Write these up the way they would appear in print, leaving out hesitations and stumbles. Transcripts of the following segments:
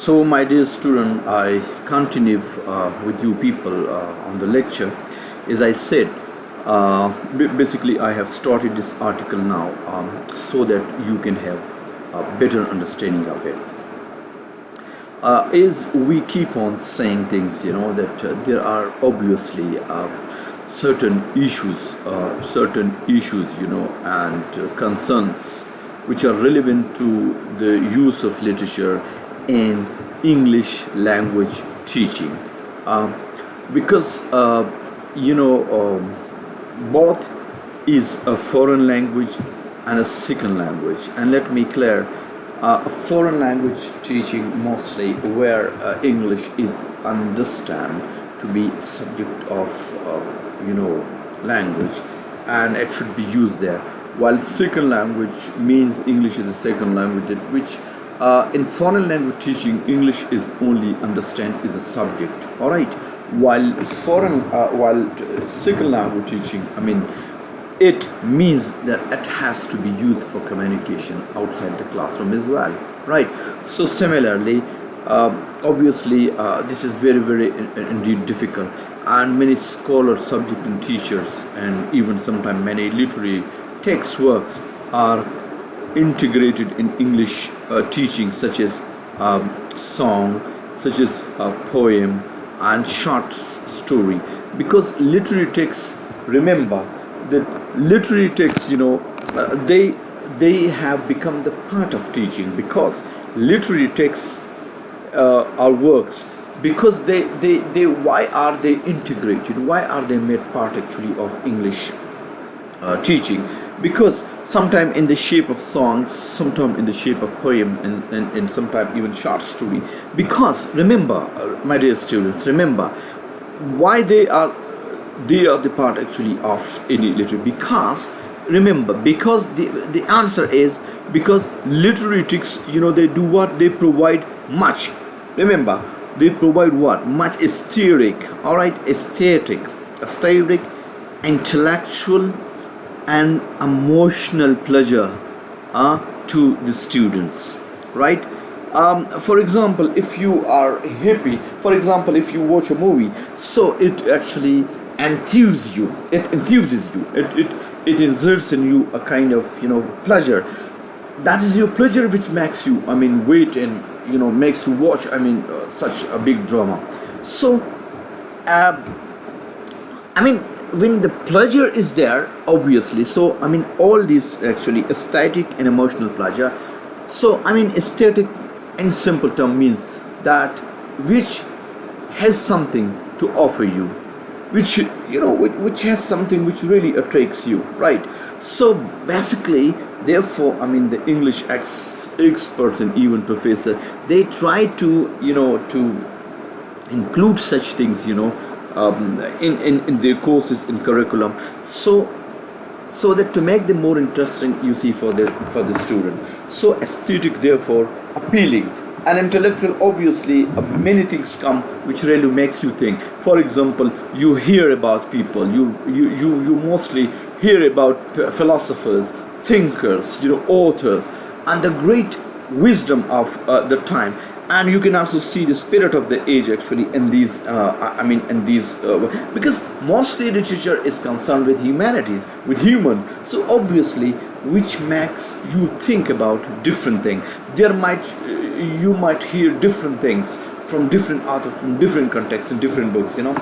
So, my dear student, I continue with you people on the lecture. As I said, basically, I have started this article now so that you can have a better understanding of it. As we keep on saying things, that there are obviously certain issues, and concerns which are relevant to the use of literature in English language teaching, because both is a foreign language and a second language. And let me clear, a foreign language teaching mostly where English is understand to be a subject of language, and it should be used there, while second language means English is a second language, which in foreign language teaching English is only understand is a subject, all right, while second language teaching, it means that it has to be used for communication outside the classroom as well, right? So similarly, obviously, this is very indeed difficult, and many scholars, subject and teachers, and even sometimes many literary text works are integrated in English teaching, such as song, such as poem and short story, because literary texts, remember that literary texts, they have become the part of teaching, because literary texts are works, because they why are they integrated, why are they made part actually of English teaching? Because sometime in the shape of songs, sometime in the shape of poem, and sometime even short story. Because remember, my dear students, remember why they are the part actually of any literature. Because remember, because the answer is because literary texts, they do what? They provide much. Remember, they provide what? Much aesthetic, all right, aesthetic, intellectual and emotional pleasure to the students, right? For example, if you are happy, for example, if you watch a movie, so it actually enthuses you, it exerts in you a kind of pleasure. That is your pleasure which makes you wait, and makes you watch such a big drama. So when the pleasure is there, obviously, so all these actually aesthetic and emotional pleasure. So aesthetic in simple term means that which has something to offer you, which has something which really attracts you, right? So basically, therefore, the English experts and even professor, they try to to include such things in their courses, in curriculum, so that to make them more interesting, you see, for the student. So aesthetic, therefore appealing, and intellectual, obviously, many things come which really makes you think. For example, you hear about people, you mostly hear about philosophers, thinkers, authors, and the great wisdom of the time. And you can also see the spirit of the age actually in these because mostly literature is concerned with humanities, with human. So obviously, which makes you think about different things. You might hear different things from different authors, from different contexts, in different books, so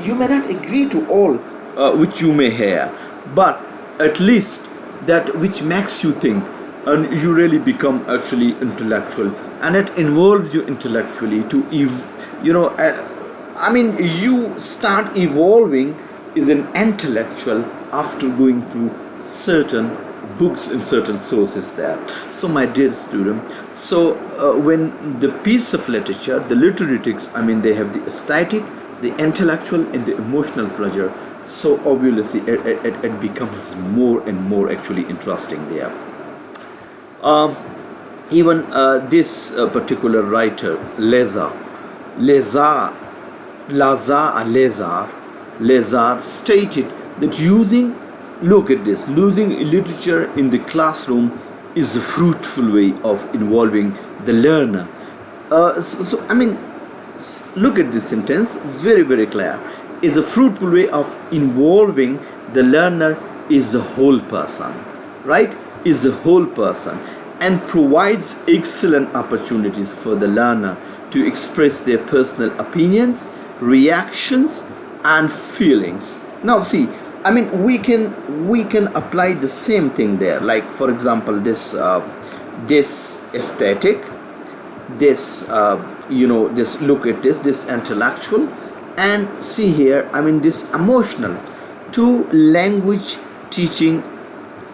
you may not agree to all which you may hear, but at least that which makes you think, and you really become actually intellectual, and it involves you intellectually to you start evolving as an intellectual after going through certain books and certain sources there. So my dear student, so when the piece of literature, the literary texts, they have the aesthetic, the intellectual, and the emotional pleasure. So obviously it becomes more and more actually interesting there. Even this particular writer, Lazar stated that using literature in the classroom is a fruitful way of involving the learner I mean, look at this sentence, very, very clear. Is a fruitful way of involving the learner is the whole person, right? Is the whole person, and provides excellent opportunities for the learner to express their personal opinions, reactions, and feelings. Now, see, I mean, we can apply the same thing there. Like, for example, this aesthetic, this this, look at this intellectual, and see here, I mean, this emotional, to language teaching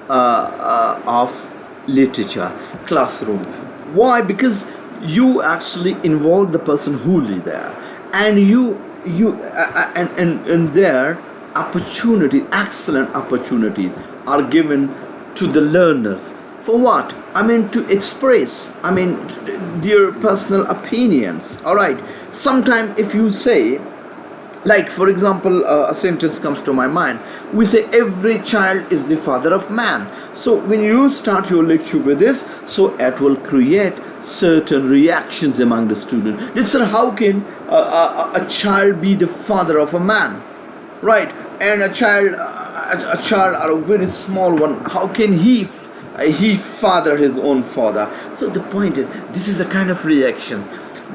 of literature classroom. Why? Because you actually involve the person who live there, and and their opportunity, excellent opportunities are given to the learners. For what? I mean, to express, I mean, their personal opinions. All right. Sometime if you say, like, for example, a sentence comes to my mind. We say every child is the father of man. So when you start your lecture with this, so it will create certain reactions among the students. Let's say, how can a child be the father of a man, right? And a child or a very small one, how can he father his own father? So the point is, this is a kind of reaction.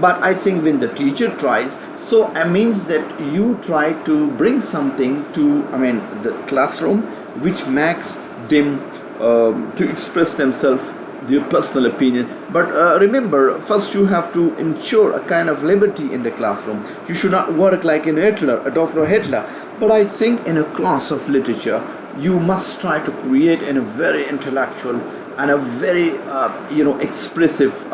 But I think when the teacher tries, so it means that you try to bring something to, I mean, the classroom, which makes them to express themselves, their personal opinion. But remember, first you have to ensure a kind of liberty in the classroom. You should not work like an Hitler, Adolf Hitler. But I think in a class of literature, you must try to create in a very intellectual and a very expressive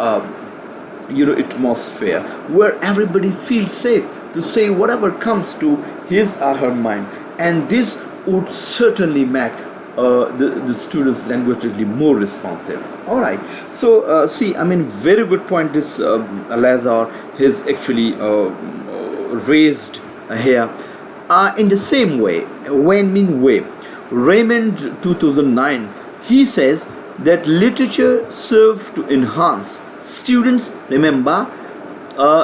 atmosphere, where everybody feels safe to say whatever comes to his or her mind, and this would certainly make the students linguistically more responsive. All right. So see, I mean, very good point this Lazar has actually raised here. In the same way, Raymond 2009, he says that literature serves to enhance students. Remember,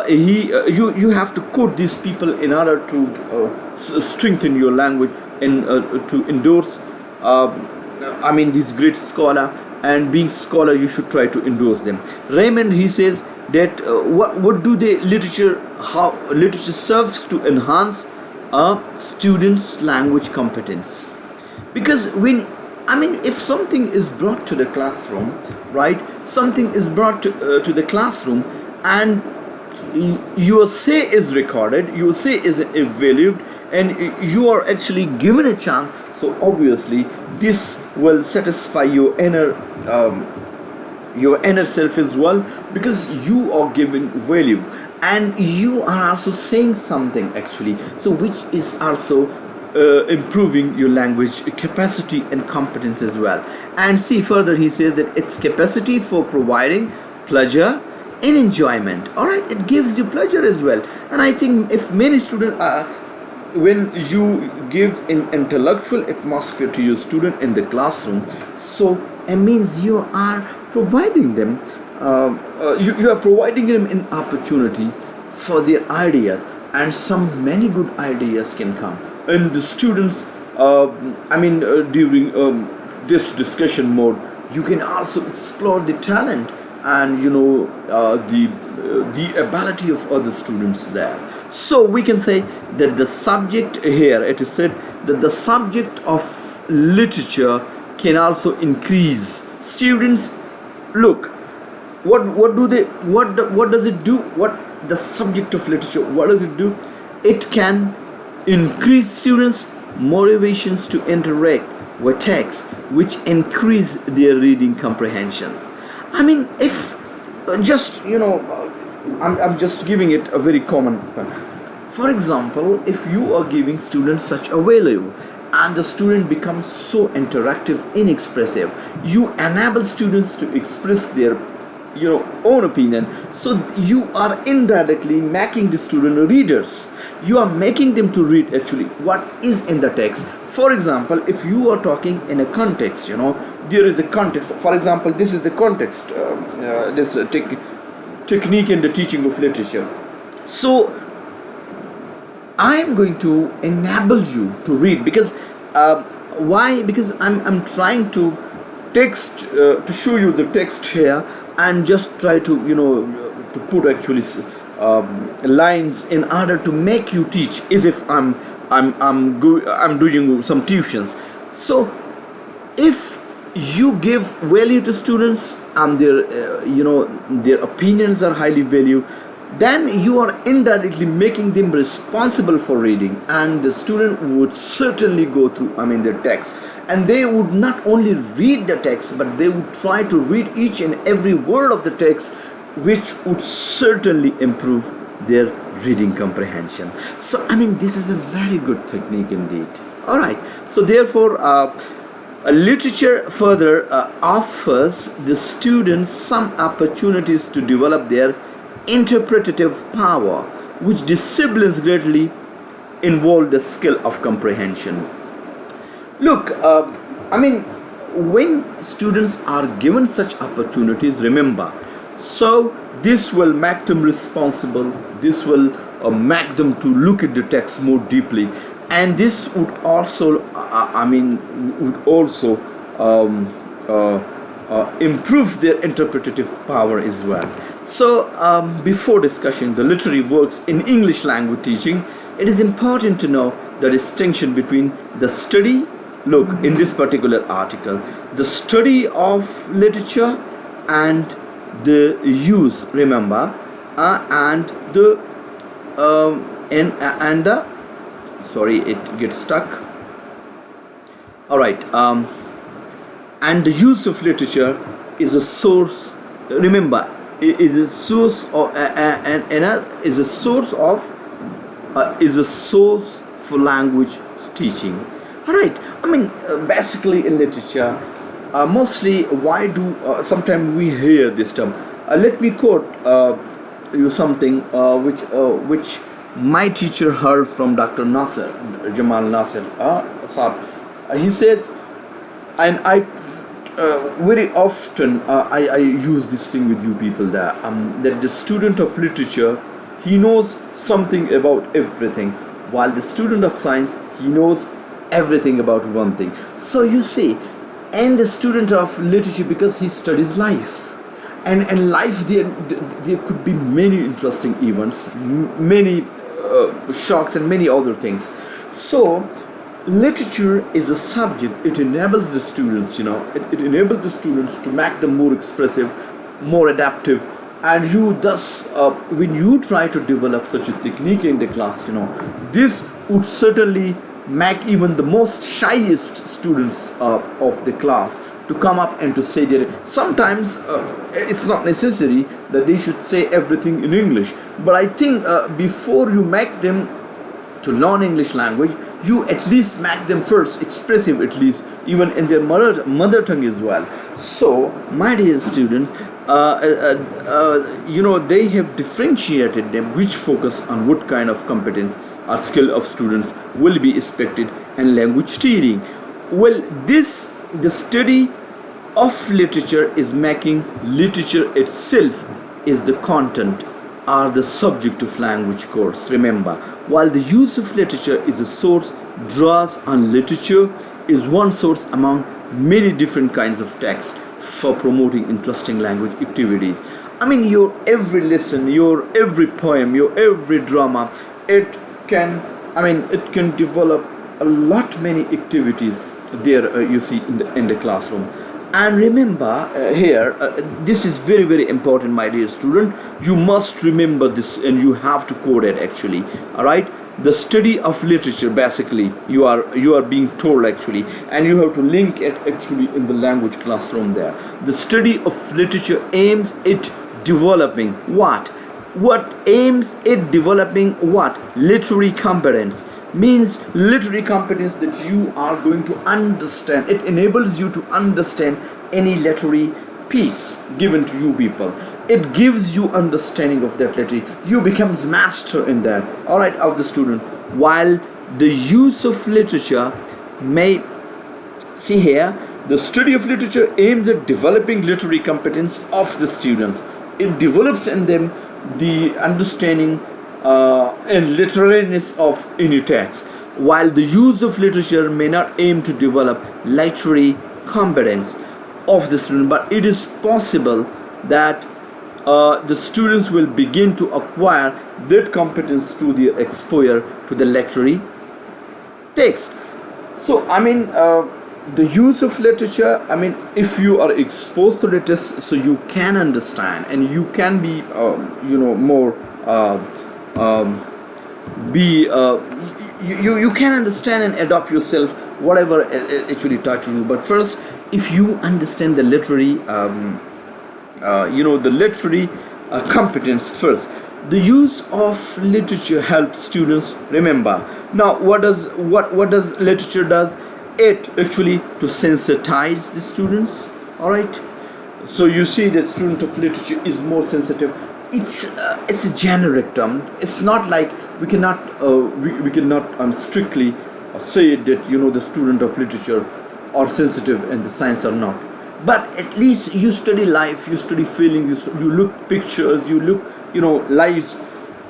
you have to quote these people in order to strengthen your language and to endorse. I mean, this great scholar, and being scholar, you should try to endorse them. Raymond, he says that what do they literature? How literature serves to enhance a student's language competence, because when, I mean, if something is brought to the classroom, right? Something is brought to the classroom, and your say is recorded, your say is evaluated, and you are actually given a chance. So obviously, this will satisfy your inner self as well, because you are giving value, and you are also saying something actually. So which is also improving your language capacity and competence as well. And see, further he says that its capacity for providing pleasure and enjoyment. All right, it gives you pleasure as well. And I think if many students when you give an intellectual atmosphere to your student in the classroom, so it means you are providing them you are providing them an opportunity for their ideas, and some many good ideas can come. And the students, during this discussion mode, you can also explore the talent and the ability of other students there. So we can say that the subject here, it is said that the subject of literature can also increase students. Look, what does it do? What the subject of literature, what does it do? It can increase students' motivations to interact with text, which increase their reading comprehensions. I mean, if just I'm just giving it a very common thing. For example, if you are giving students such a value, and the student becomes so interactive, inexpressive, you enable students to express their own opinion. So you are indirectly making the student readers. You are making them to read actually what is in the text. For example, if you are talking in a context, there is a context. For example, this is the context. technique in the teaching of literature. So I am going to enable you to read, because why? Because I'm trying to text to show you the text here, and just try to to put actually lines in order to make you teach as if I'm doing some tuitions. So if you give value to students and their opinions are highly valued, then you are indirectly making them responsible for reading, and the student would certainly go through their text, and they would not only read the text, but they would try to read each and every word of the text, which would certainly improve their reading comprehension. So this is a very good technique indeed. All right, so therefore literature further offers the students some opportunities to develop their interpretative power, which disciplines greatly involve the skill of comprehension. Look, when students are given such opportunities, remember, so this will make them responsible, this will make them to look at the text more deeply, and this would also improve their interpretative power as well. So before discussing the literary works in English language teaching, it is important to know the distinction between the study, look in this particular article, the study of literature and the use, remember, and the sorry, it gets stuck. All right, and the use of literature is a source. Remember, it is a source of is a source for language teaching. All right, basically in literature, mostly why do sometimes we hear this term? Let me quote you something which my teacher heard from Dr. Nasser, Jamal Nasser. He says, and I very often I use this thing with you people that the student of literature, he knows something about everything, while the student of science, he knows everything about one thing. So you see, and the student of literature, because he studies life, and life, there could be many interesting events, many shocks and many other things. So literature is a subject, it enables the students, it enables the students to make them more expressive, more adaptive, and you thus when you try to develop such a technique in the class, this would certainly make even the most shyest students of the class to come up and to say their, sometimes it's not necessary that they should say everything in English, but I think before you make them to learn English language, you at least make them first expressive, at least even in their mother tongue as well. So my dear students, they have differentiated them which focus on what kind of competence or skill of students will be expected in language teaching. Well, the study of literature is making literature itself is the content or the subject of language course, remember, while the use of literature is a source, draws on literature is one source among many different kinds of text for promoting interesting language activities. Your every lesson, your every poem, your every drama, it can develop a lot many activities there, you see, in the classroom. And remember here, this is very, very important, my dear student. You must remember this, and you have to code it actually. All right, the study of literature, basically you are being told actually, and you have to link it actually in the language classroom there. The study of literature aims at developing what aims at developing what? Literary competence. Means literary competence that you are going to understand. It enables you to understand any literary piece given to you people. It gives you understanding of that literary. You becomes master in that, all right, of the student. While the use of literature may, see here, the study of literature aims at developing literary competence of the students. it develops in them the understanding and literariness of any text, while the use of literature may not aim to develop literary competence of the student, but it is possible that the students will begin to acquire that competence through their exposure to the literary text. So the use of literature, if you are exposed to it, so you can understand and you can be more be you can understand and adopt yourself whatever actually touches you. But first, if you understand the literary the literary competence first, the use of literature helps students remember. Now what does literature does? It actually to sensitize the students. All right, so you see that student of literature is more sensitive. It's a generic term. It's not like we cannot strictly say that the student of literature are sensitive and the science are not. But at least you study life, you study feelings, you look pictures, you look lives,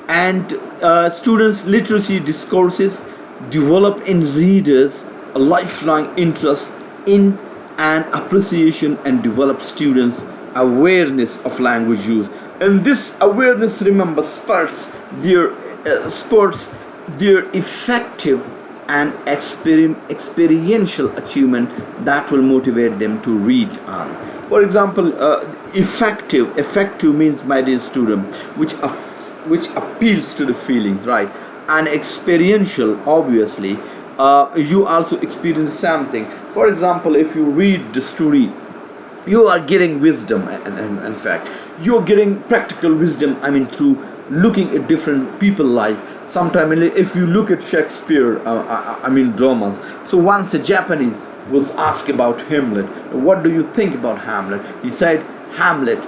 and students literacy discourses develop in readers a lifelong interest in and appreciation, and develop students awareness of language use. And this awareness, remember, spurts their effective and experiential achievement that will motivate them to read on. For example, effective means, my dear student, which appeals to the feelings, right? And experiential, obviously, you also experience something. For example, if you read the story, you are getting wisdom, and in fact you're getting practical wisdom, through looking at different people's life. Sometimes if you look at Shakespeare, dramas. So once a Japanese was asked about Hamlet, what do you think about Hamlet? He said, Hamlet,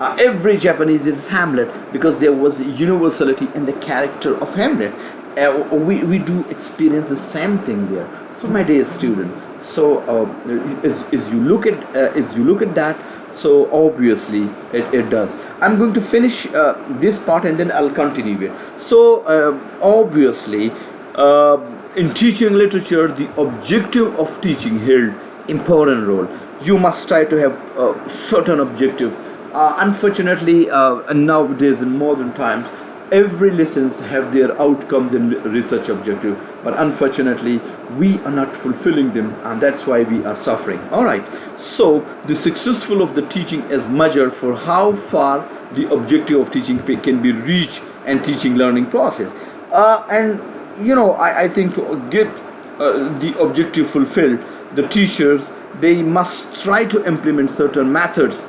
every Japanese is Hamlet, because there was universality in the character of Hamlet. We do experience the same thing there. So my dear student, so as you look at that, so obviously it does. I'm going to finish this part and then I'll continue it. So obviously in teaching literature, the objective of teaching held important role. You must try to have a certain objective. Unfortunately, nowadays in modern times, every lessons have their outcomes and research objective, but unfortunately we are not fulfilling them, and that's why we are suffering. All right, so the successful of the teaching is measured for how far the objective of teaching can be reached and teaching learning process. I think to get the objective fulfilled, the teachers, they must try to implement certain methods.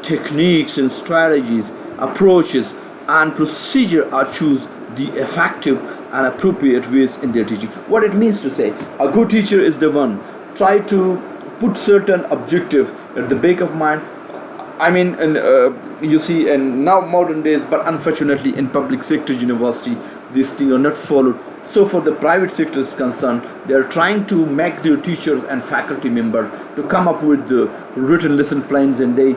Techniques and strategies, approaches and procedure are choose the effective and appropriate ways in their teaching. What it means to say, a good teacher is the one try to put certain objectives at the back of mind. You see, in now modern days, but unfortunately in public sector university, these things are not followed. So for the private sector is concerned, they are trying to make their teachers and faculty member to come up with the written lesson plans, and they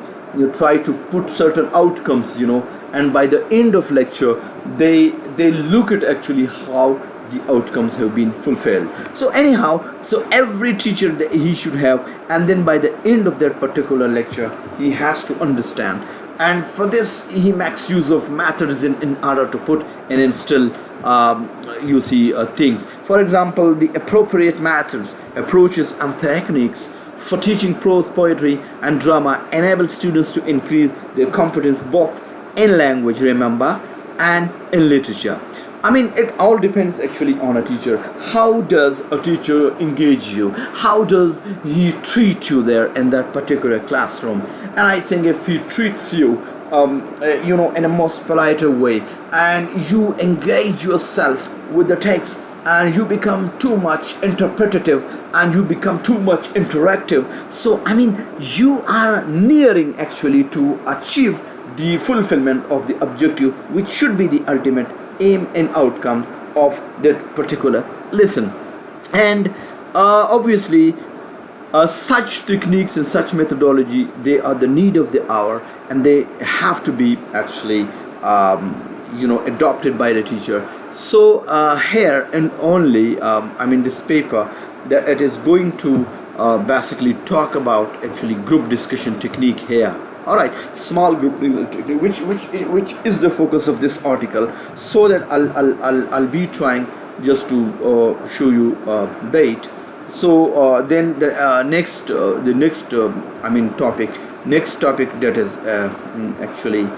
try to put certain outcomes, and by the end of lecture, they look at actually how the outcomes have been fulfilled. So anyhow, so every teacher that he should have, and then by the end of that particular lecture, he has to understand. And for this, he makes use of methods in order to put and instill things. For example, the appropriate methods, approaches and techniques for teaching prose, poetry and drama enable students to increase their competence both in language, remember, and in literature. It all depends actually on a teacher. How does a teacher engage you? How does he treat you there in that particular classroom? And I think if he treats you in a most polite way, and you engage yourself with the text, and you become too much interpretative, and you become too much interactive, so you are nearing actually to achieve the fulfillment of the objective, which should be the ultimate aim and outcome of that particular lesson. And obviously Such techniques and such methodology, they are the need of the hour, and they have to be actually adopted by the teacher. So here and only this paper, that it is going to basically talk about actually group discussion technique here. All right, small group technique, which is the focus of this article. So that I'll be trying just to show you that. So then the next topic, that is actually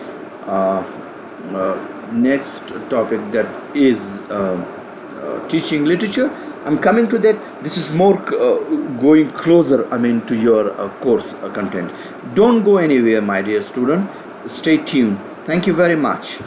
next topic, that is teaching literature. I'm coming to that. This is more going closer to your course content. Don't go anywhere, my dear student. Stay tuned. Thank you very much.